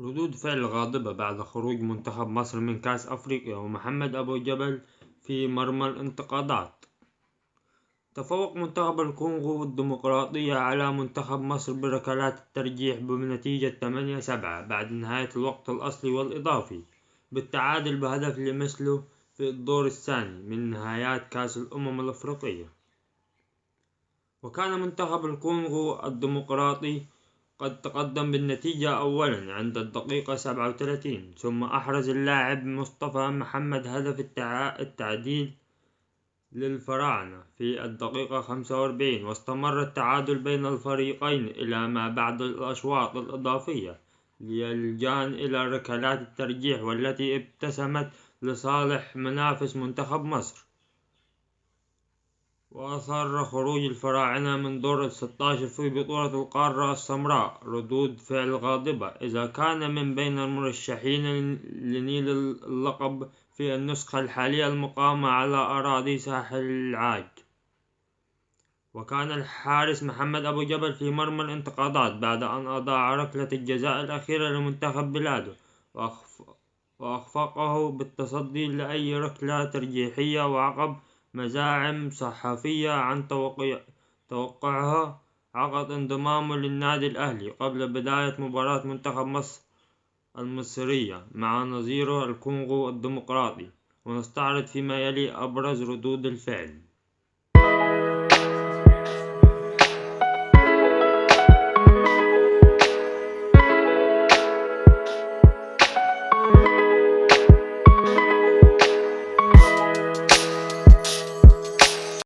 ردود فعل غاضبة بعد خروج منتخب مصر من كأس أفريقيا ومحمد أبو جبل في مرمى الانتقادات. تفوق منتخب الكونغو الديمقراطية على منتخب مصر بركلات الترجيح بنتيجة 8-7 بعد نهاية الوقت الأصلي والإضافي بالتعادل بهدف لمثله في الدور الثاني من نهائيات كأس الأمم الأفريقية. وكان منتخب الكونغو الديمقراطي قد تقدم بالنتيجة أولا عند الدقيقة 37، ثم أحرز اللاعب مصطفى محمد هدف التعديل للفراعنة في الدقيقة 45، واستمر التعادل بين الفريقين إلى ما بعد الأشواط الإضافية ليلجان إلى ركلات الترجيح، والتي ابتسمت لصالح منافس منتخب مصر. وأثار خروج الفراعنة من دور ال16 في بطولة القارة السمراء ردود فعل غاضبة، إذا كان من بين المرشحين لنيل اللقب في النسخة الحالية المقامة على أراضي ساحل العاج. وكان الحارس محمد أبو جبل في مرمى الانتقادات بعد أن أضاع ركلة الجزاء الأخيرة لمنتخب بلاده، وأخفقه بالتصدي لأي ركلة ترجيحية، وعقب مزاعم صحفية عن توقعها عقد انضمامه للنادي الأهلي قبل بداية مباراة منتخب مصر المصرية مع نظيره الكونغو الديمقراطي. ونستعرض فيما يلي أبرز ردود الفعل.